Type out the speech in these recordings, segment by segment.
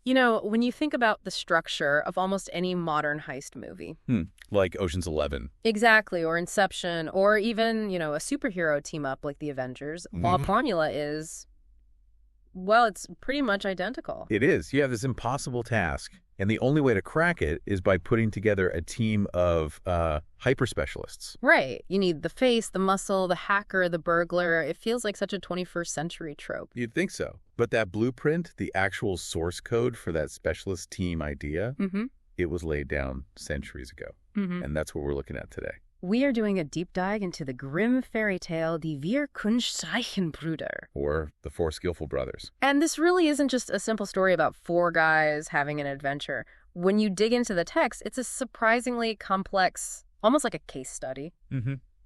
You know, when you think about the structure of almost any modern heist movie. Like Ocean's 11. Exactly, or Inception, or even, a superhero team-up like the Avengers, La Formula is, well, it's pretty much identical. It is. You have this impossible task, and the only way to crack it is by putting together a team of hyper-specialists. Right. You need the face, the muscle, the hacker, the burglar. It feels like such a 21st century trope. You'd think so. But that blueprint, the actual source code for that specialist team idea, it was laid down centuries ago. And that's what we're looking at today. We are doing a deep dive into the Grimm fairy tale, Die Vier Kunstreichen Brüder. Or the Four Skillful Brothers. And this really isn't just a simple story about four guys having an adventure. When you dig into the text, it's a surprisingly complex, almost like a case study.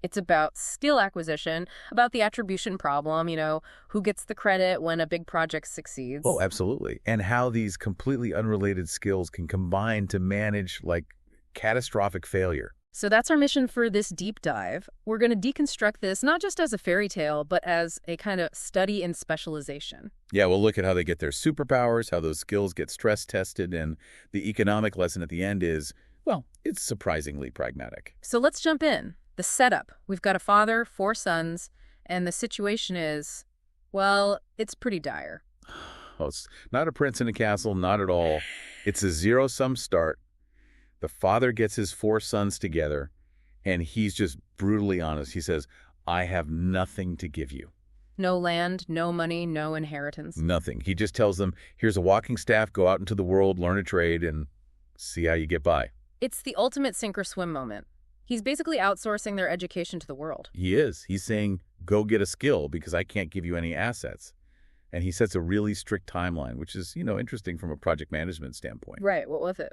It's about skill acquisition, about the attribution problem, who gets the credit when a big project succeeds. Oh, absolutely. And how these completely unrelated skills can combine to manage, catastrophic failure. So that's our mission for this deep dive. We're going to deconstruct this not just as a fairy tale, but as a kind of study in specialization. Yeah, we'll look at how they get their superpowers, how those skills get stress tested, and the economic lesson at the end is, well, it's surprisingly pragmatic. So let's jump in. The setup. We've got a father, 4 sons, and the situation is, well, it's pretty dire. Oh, it's not a prince in a castle, not at all. It's a zero-sum start. The father gets his 4 sons together, and he's just brutally honest. He says, I have nothing to give you. No land, no money, no inheritance. Nothing. He just tells them, here's a walking staff, go out into the world, learn a trade, and see how you get by. It's the ultimate sink or swim moment. He's basically outsourcing their education to the world. He is. He's saying, go get a skill because I can't give you any assets. And he sets a really strict timeline, which is, interesting from a project management standpoint. Right. What was it?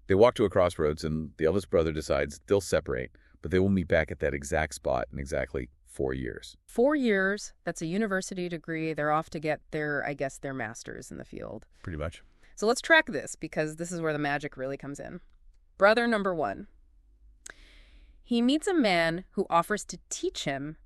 They walk to a crossroads, and the eldest brother decides they'll separate, but they will meet back at that exact spot in exactly 4 years. 4 years. That's a university degree. They're off to get their master's in the field. Pretty much. So let's track this, because this is where the magic really comes in. Brother number 1. He meets a man who offers to teach him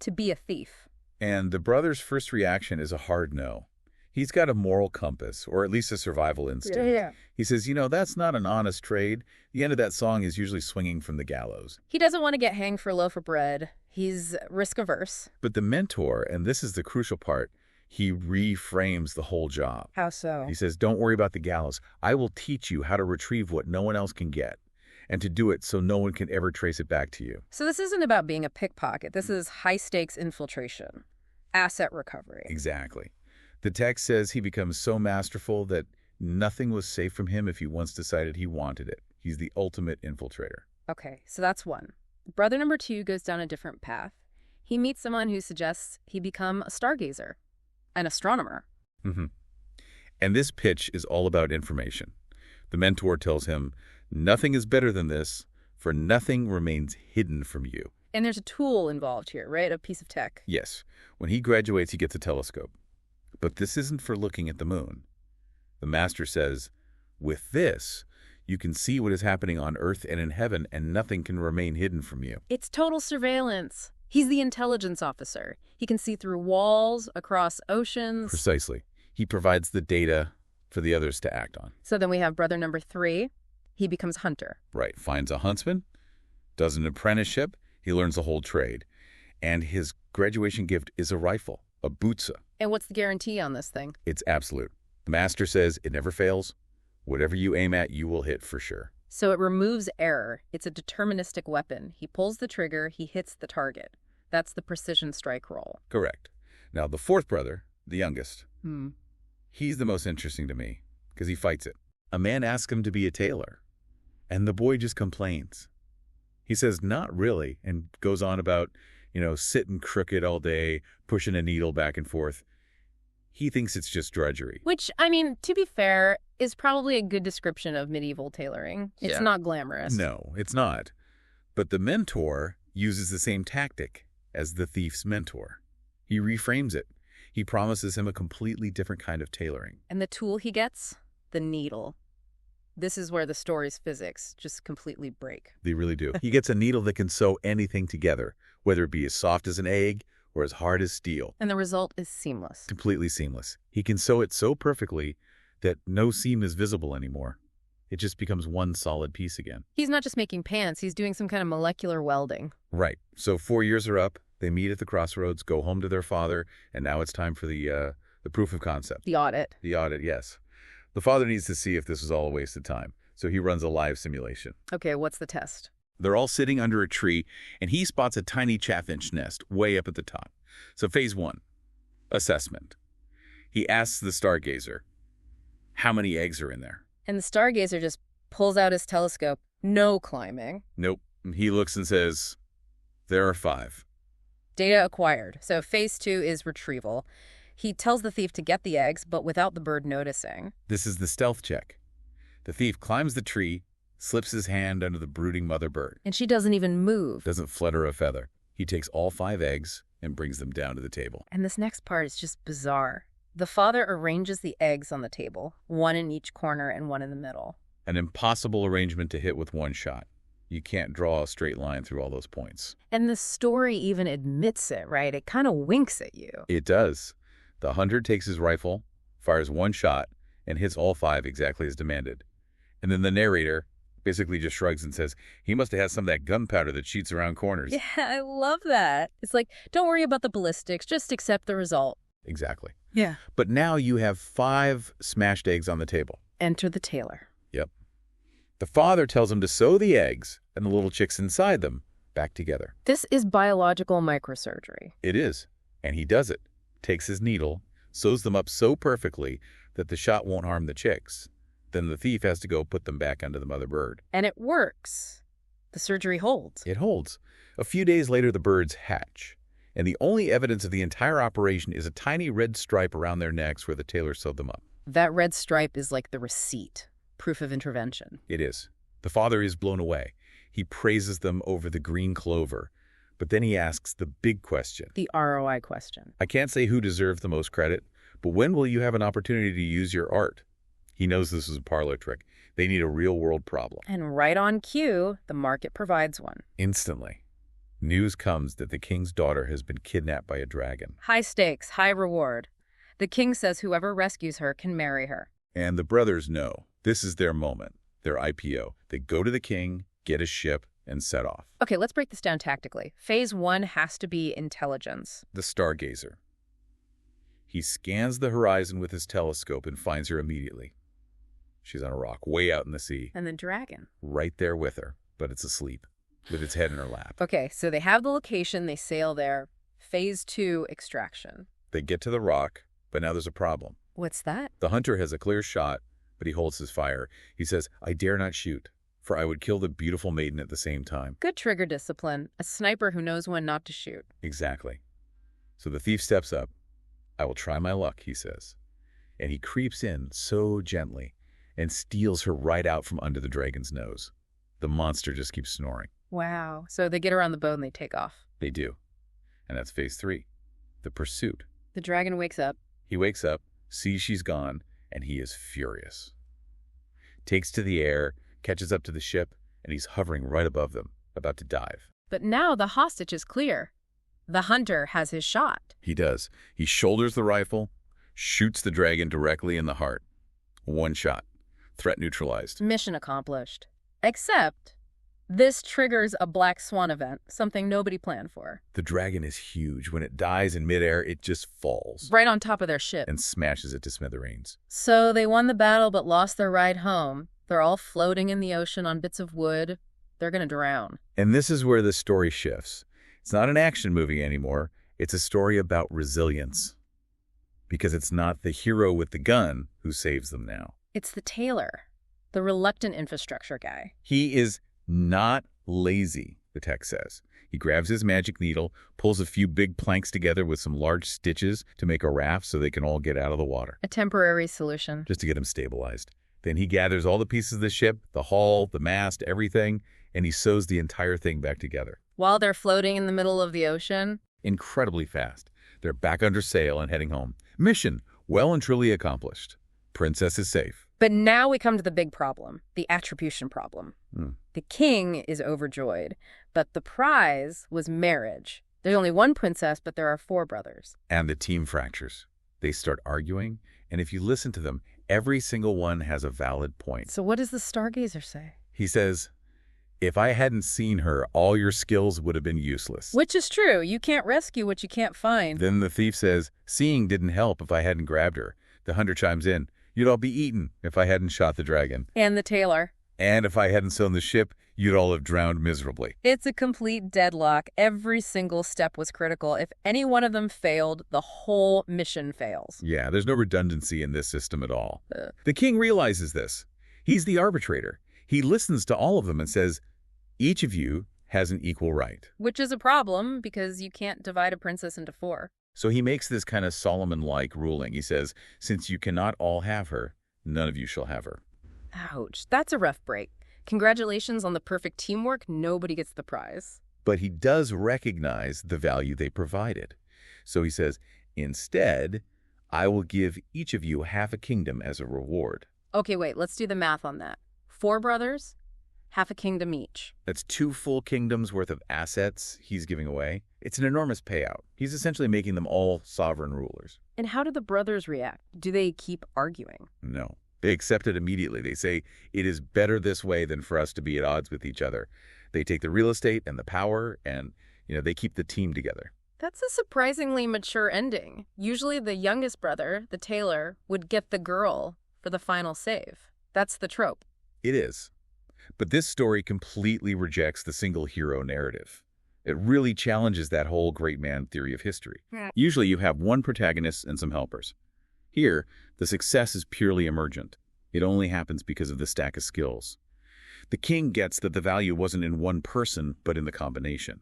to be a thief. And the brother's first reaction is a hard no. He's got a moral compass, or at least a survival instinct. Yeah. He says, that's not an honest trade. The end of that song is usually swinging from the gallows. He doesn't want to get hanged for a loaf of bread. He's risk-averse. But the mentor, and this is the crucial part, he reframes the whole job. How so? He says, don't worry about the gallows. I will teach you how to retrieve what no one else can get, and to do it so no one can ever trace it back to you. So this isn't about being a pickpocket. This is high-stakes infiltration, asset recovery. Exactly. The text says he becomes so masterful that nothing was safe from him if he once decided he wanted it. He's the ultimate infiltrator. Okay, so that's 1. Brother number 2 goes down a different path. He meets someone who suggests he become a stargazer, an astronomer. And this pitch is all about information. The mentor tells him, nothing is better than this, for nothing remains hidden from you. And there's a tool involved here, right? A piece of tech. Yes. When he graduates, he gets a telescope. But this isn't for looking at the moon. The master says, with this, you can see what is happening on Earth and in heaven, and nothing can remain hidden from you. It's total surveillance. He's the intelligence officer. He can see through walls, across oceans. Precisely. He provides the data for the others to act on. So then we have brother number 3. He becomes hunter. Right. Finds a huntsman, does an apprenticeship, he learns the whole trade. And his graduation gift is a rifle, a bootsa. And what's the guarantee on this thing? It's absolute. The master says it never fails. Whatever you aim at, you will hit for sure. So it removes error. It's a deterministic weapon. He pulls the trigger, he hits the target. That's the precision strike roll. Correct. Now, the 4th brother, the youngest, he's the most interesting to me because he fights it. A man asks him to be a tailor, and the boy just complains. He says, not really, and goes on about, sitting crooked all day, pushing a needle back and forth. He thinks it's just drudgery. Which, to be fair, is probably a good description of medieval tailoring. It's not glamorous. No, it's not. But the mentor uses the same tactic as the thief's mentor. He reframes it. He promises him a completely different kind of tailoring. And the tool he gets? The needle. This is where the story's physics just completely break. They really do. He gets a needle that can sew anything together, whether it be as soft as an egg or as hard as steel. And the result is seamless. Completely seamless. He can sew it so perfectly that no seam is visible anymore. It just becomes one solid piece again. He's not just making pants, he's doing some kind of molecular welding. Right. So 4 years are up. They meet at the crossroads, go home to their father, and now it's time for the proof of concept. The audit. The audit, yes. The father needs to see if this was all a waste of time, so he runs a live simulation. Okay, what's the test? They're all sitting under a tree, and he spots a tiny chaffinch nest way up at the top. So phase 1, assessment. He asks the Stargazer, how many eggs are in there? And the Stargazer just pulls out his telescope. No climbing. Nope. He looks and says, there are 5. Data acquired. So phase 2 is retrieval. He tells the thief to get the eggs, but without the bird noticing. This is the stealth check. The thief climbs the tree, slips his hand under the brooding mother bird. And she doesn't even move. Doesn't flutter a feather. He takes all 5 eggs and brings them down to the table. And this next part is just bizarre. The father arranges the eggs on the table, one in each corner and one in the middle. An impossible arrangement to hit with one shot. You can't draw a straight line through all those points. And the story even admits it, right? It kind of winks at you. It does. The hunter takes his rifle, fires one shot, and hits all 5 exactly as demanded. And then the narrator basically just shrugs and says, he must have had some of that gunpowder that shoots around corners. Yeah, I love that. It's like, don't worry about the ballistics, just accept the result. Exactly. Yeah. But now you have 5 smashed eggs on the table. Enter the tailor. Yep. The father tells him to sew the eggs and the little chicks inside them back together. This is biological microsurgery. It is. And he does it. Takes his needle, sews them up so perfectly that the shot won't harm the chicks. Then the thief has to go put them back under the mother bird. And it works. The surgery holds. It holds. A few days later, the birds hatch. And the only evidence of the entire operation is a tiny red stripe around their necks where the tailor sewed them up. That red stripe is like the receipt, proof of intervention. It is. The father is blown away. He praises them over the green clover. But then he asks the big question. The ROI question. I can't say who deserves the most credit, but when will you have an opportunity to use your art? He knows this is a parlor trick. They need a real-world problem. And right on cue, the market provides one. Instantly. News comes that the king's daughter has been kidnapped by a dragon. High stakes, high reward. The king says whoever rescues her can marry her. And the brothers know this is their moment, their IPO. They go to the king, get a ship, and set off. Okay, let's break this down tactically. Phase 1 has to be intelligence. The Stargazer. He scans the horizon with his telescope and finds her immediately. She's on a rock way out in the sea. And the dragon. Right there with her, but it's asleep, with its head in her lap. Okay, so they have the location, they sail there. Phase 2, extraction. They get to the rock, but now there's a problem. What's that? The hunter has a clear shot, but he holds his fire. He says, I dare not shoot, for I would kill the beautiful maiden at the same time. Good trigger discipline. A sniper who knows when not to shoot. Exactly. So the thief steps up. I will try my luck, he says. And he creeps in so gently and steals her right out from under the dragon's nose. The monster just keeps snoring. Wow. So they get her on the boat and they take off. They do. And that's phase 3, the pursuit. The dragon wakes up. He wakes up, sees she's gone, and he is furious. Takes to the air, catches up to the ship, and he's hovering right above them, about to dive. But now the hostage is clear. The hunter has his shot. He does. He shoulders the rifle, shoots the dragon directly in the heart. One shot. Threat neutralized. Mission accomplished. Except this triggers a black swan event, something nobody planned for. The dragon is huge. When it dies in midair, it just falls. Right on top of their ship. And smashes it to smithereens. So they won the battle but lost their ride home. They're all floating in the ocean on bits of wood. They're going to drown. And this is where the story shifts. It's not an action movie anymore. It's a story about resilience. Because it's not the hero with the gun who saves them now. It's the tailor, the reluctant infrastructure guy. He is not lazy, the text says. He grabs his magic needle, pulls a few big planks together with some large stitches to make a raft so they can all get out of the water. A temporary solution. Just to get them stabilized. Then he gathers all the pieces of the ship, the hull, the mast, everything, and he sews the entire thing back together. While they're floating in the middle of the ocean? Incredibly fast. They're back under sail and heading home. Mission well and truly accomplished. Princess is safe. But now we come to the big problem, the attribution problem. The king is overjoyed, but the prize was marriage. There's only one princess, but there are 4 brothers. And the team fractures. They start arguing, and if you listen to them, every single one has a valid point. So what does the Stargazer say? He says, if I hadn't seen her, all your skills would have been useless. Which is true. You can't rescue what you can't find. Then the thief says, seeing didn't help if I hadn't grabbed her. The hunter chimes in, you'd all be eaten if I hadn't shot the dragon. And the Tailor. And if I hadn't sewn the ship, you'd all have drowned miserably. It's a complete deadlock. Every single step was critical. If any one of them failed, the whole mission fails. Yeah, there's no redundancy in this system at all. The king realizes this. He's the arbitrator. He listens to all of them and says, each of you has an equal right. Which is a problem because you can't divide a princess into 4. So he makes this kind of Solomon-like ruling. He says, since you cannot all have her, none of you shall have her. Ouch, that's a rough break. Congratulations on the perfect teamwork. Nobody gets the prize. But he does recognize the value they provided. So he says, instead, I will give each of you half a kingdom as a reward. Okay, wait, let's do the math on that. 4 brothers, half a kingdom each. That's 2 full kingdoms worth of assets he's giving away. It's an enormous payout. He's essentially making them all sovereign rulers. And how do the brothers react? Do they keep arguing? No. They accept it immediately. They say, it is better this way than for us to be at odds with each other. They take the real estate and the power, and they keep the team together. That's a surprisingly mature ending. Usually the youngest brother, the Tailor, would get the girl for the final save. That's the trope. It is. But this story completely rejects the single hero narrative. It really challenges that whole great man theory of history. Usually you have one protagonist and some helpers. Here, the success is purely emergent. It only happens because of the stack of skills. The king gets that the value wasn't in one person, but in the combination.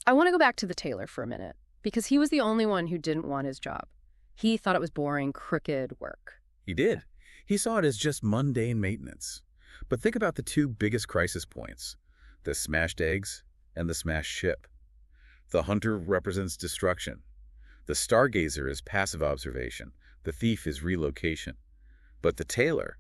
I want to go back to the Tailor for a minute, because he was the only one who didn't want his job. He thought it was boring, crooked work. He did. He saw it as just mundane maintenance. But think about the 2 biggest crisis points, the smashed eggs and the smashed ship. The hunter represents destruction. The Stargazer is passive observation. The thief is relocation. But the Tailor,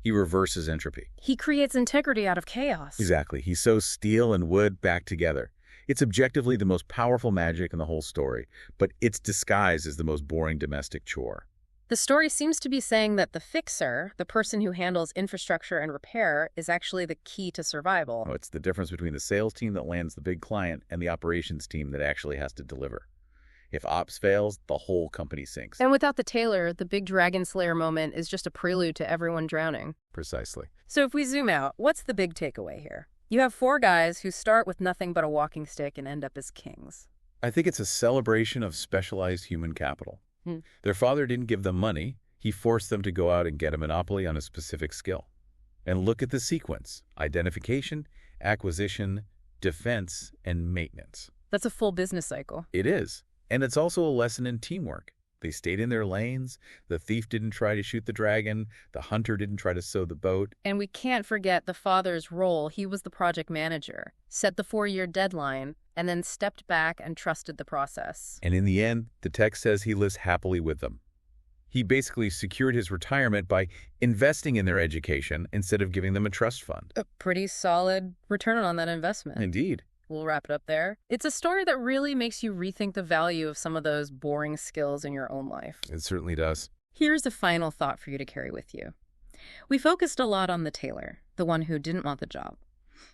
he reverses entropy. He creates integrity out of chaos. Exactly. He sews steel and wood back together. It's objectively the most powerful magic in the whole story, but it's disguised as the most boring domestic chore. The story seems to be saying that the fixer, the person who handles infrastructure and repair, is actually the key to survival. Oh, it's the difference between the sales team that lands the big client and the operations team that actually has to deliver. If ops fails, the whole company sinks. And without the Tailor, the big Dragon Slayer moment is just a prelude to everyone drowning. Precisely. So if we zoom out, what's the big takeaway here? You have 4 guys who start with nothing but a walking stick and end up as kings. I think it's a celebration of specialized human capital. Their father didn't give them money. He forced them to go out and get a monopoly on a specific skill. And look at the sequence: identification, acquisition, defense, and maintenance. That's a full business cycle. It is. And it's also a lesson in teamwork. They stayed in their lanes. The thief didn't try to shoot the dragon. The hunter didn't try to sew the boat. And we can't forget the father's role. He was the project manager, set the 4-year deadline, and then stepped back and trusted the process. And in the end, the text says he lives happily with them. He basically secured his retirement by investing in their education instead of giving them a trust fund. A pretty solid return on that investment. Indeed. We'll wrap it up there. It's a story that really makes you rethink the value of some of those boring skills in your own life. It certainly does. Here's a final thought for you to carry with you. We focused a lot on the Tailor, the one who didn't want the job.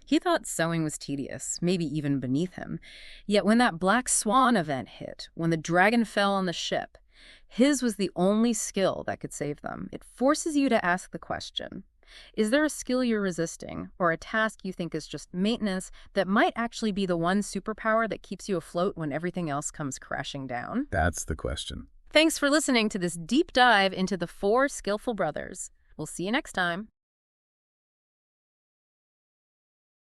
He thought sewing was tedious, maybe even beneath him. Yet when that Black Swan event hit, when the dragon fell on the ship, his was the only skill that could save them. It forces you to ask the question, is there a skill you're resisting, or a task you think is just maintenance that might actually be the one superpower that keeps you afloat when everything else comes crashing down? That's the question. Thanks for listening to this deep dive into the Four Skillful Brothers. We'll see you next time.